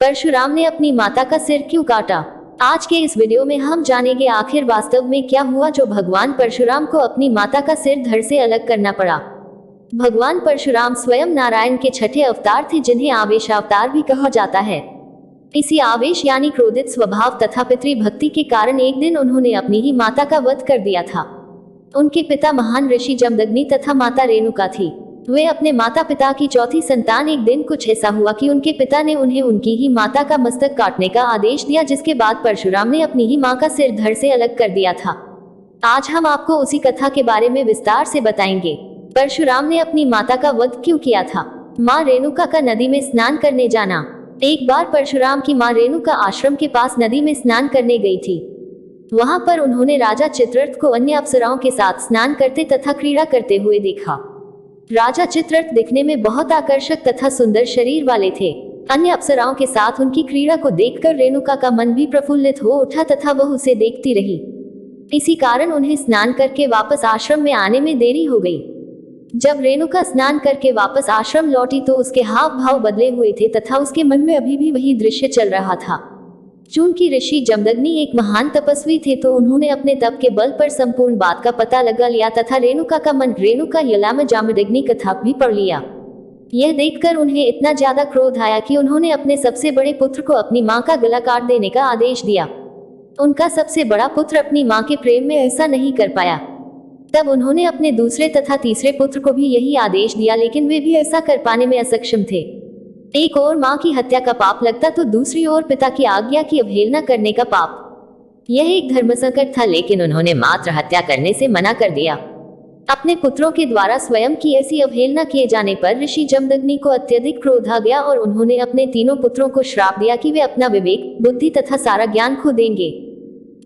परशुराम ने अपनी माता का सिर क्यों काटा? आज के इस वीडियो में हम जानेंगे आखिर वास्तव में क्या हुआ जो भगवान परशुराम को अपनी माता का सिर धड़ से अलग करना पड़ा। भगवान परशुराम स्वयं नारायण के छठे अवतार थे, जिन्हें आवेश अवतार भी कहा जाता है। इसी आवेश यानी क्रोधित स्वभाव तथा पितृभक्ति के कारण एक दिन उन्होंने अपनी ही माता का वध कर दिया था। उनके पिता महान ऋषि जमदग्नि तथा माता रेणुका थी। वे अपने माता पिता की चौथी संतान। एक दिन कुछ ऐसा हुआ कि उनके पिता ने उन्हें उनकी ही माता का मस्तक काटने का आदेश दिया, जिसके बाद परशुराम ने अपनी ही मां का सिर धड़ से अलग कर दिया था। आज हम आपको उसी कथा के बारे में विस्तार से बताएंगे। परशुराम ने अपनी माता का वध क्यों किया था? मां रेणुका का नदी में स्नान करने जाना। एक बार परशुराम की मां रेणुका आश्रम के पास नदी में स्नान करने गई थी। वहां पर उन्होंने राजा चित्ररथ को अन्य अप्सराओं के साथ स्नान करते तथा क्रीड़ा करते हुए देखा। राजा चित्ररथ दिखने में बहुत आकर्षक तथा सुंदर शरीर वाले थे। अन्य अप्सराओं के साथ उनकी क्रीड़ा को देखकर रेणुका का मन भी प्रफुल्लित हो उठा तथा वह उसे देखती रही। इसी कारण उन्हें स्नान करके वापस आश्रम में आने में देरी हो गई। जब रेणुका स्नान करके वापस आश्रम लौटी तो उसके हाव भाव बदले हुए थे तथा उसके मन में अभी भी वही दृश्य चल रहा था। चूंकि ऋषि जमदग्नि एक महान तपस्वी थे तो उन्होंने अपने तप के बल पर संपूर्ण बात का पता लगा लिया तथा रेणुका का मन रेणुका यलाम जामदग्नि कथा भी पढ़ लिया। यह देखकर उन्हें इतना ज्यादा क्रोध आया कि उन्होंने अपने सबसे बड़े पुत्र को अपनी मां का गला काट देने का आदेश दिया। उनका सबसे बड़ा पुत्र अपनी मां के प्रेम में ऐसा नहीं कर पाया। तब उन्होंने अपने दूसरे तथा तीसरे पुत्र को भी यही आदेश दिया, लेकिन वे भी ऐसा कर पाने में असक्षम थे। एक ओर मां की हत्या का पाप लगता तो दूसरी ओर पिता की आज्ञा की अवहेलना करने का पाप। यह एक धर्म संकट था, लेकिन उन्होंने मात्र हत्या करने से मना कर दिया। अपने पुत्रों के द्वारा स्वयं की ऐसी अवहेलना किए जाने पर ऋषि जमदग्नि को अत्यधिक क्रोध आ गया और उन्होंने अपने तीनों पुत्रों को श्राप दिया कि वे अपना विवेक, बुद्धि तथा सारा ज्ञान खो देंगे।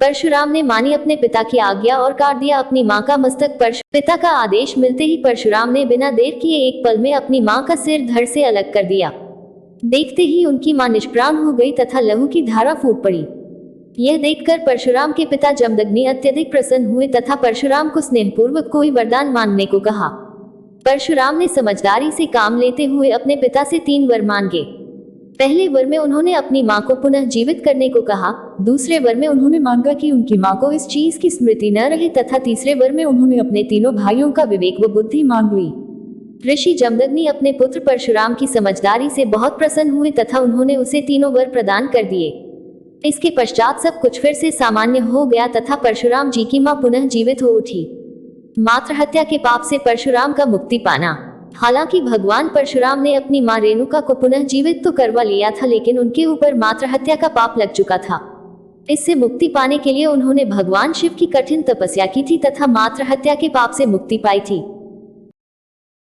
परशुराम ने मानी अपने पिता की आज्ञा और काट दिया अपनी मां का मस्तक। पिता का आदेश मिलते ही परशुराम ने बिना देर किए एक पल में अपनी मां का सिर धड़ से अलग कर दिया। देखते ही उनकी मां निष्प्राण हो गई तथा लहू की धारा फूट पड़ी। यह देखकर परशुराम के पिता जमदग्नि अत्यधिक प्रसन्न हुए तथा परशुराम को स्नेहपूर्वक कोई वरदान मांगने को कहा। परशुराम ने समझदारी से काम लेते हुए अपने पिता से 3 वर मांगे। पहले वर में उन्होंने अपनी मां को पुनः जीवित करने को कहा। दूसरे वर में उन्होंने मांगा कि उनकी मां को इस चीज की स्मृति न रहे तथा तीसरे वर में उन्होंने अपने तीनों भाइयों का विवेक व बुद्धि मांग ली। ऋषि जमदग्नि अपने पुत्र परशुराम की समझदारी से बहुत प्रसन्न हुए तथा उन्होंने उसे तीनों वर प्रदान कर दिए। इसके पश्चात सब कुछ फिर से सामान्य हो गया तथा परशुराम जी की मां पुनः जीवित हो उठी। मात्र हत्या के पाप से परशुराम का मुक्ति पाना। हालांकि भगवान परशुराम ने अपनी मां रेणुका को पुनः जीवित तो करवा लिया था, लेकिन उनके ऊपर मात्र हत्या का पाप लग चुका था। इससे मुक्ति पाने के लिए उन्होंने भगवान शिव की कठिन तपस्या की थी तथा मात्र हत्या के पाप से मुक्ति पाई थी।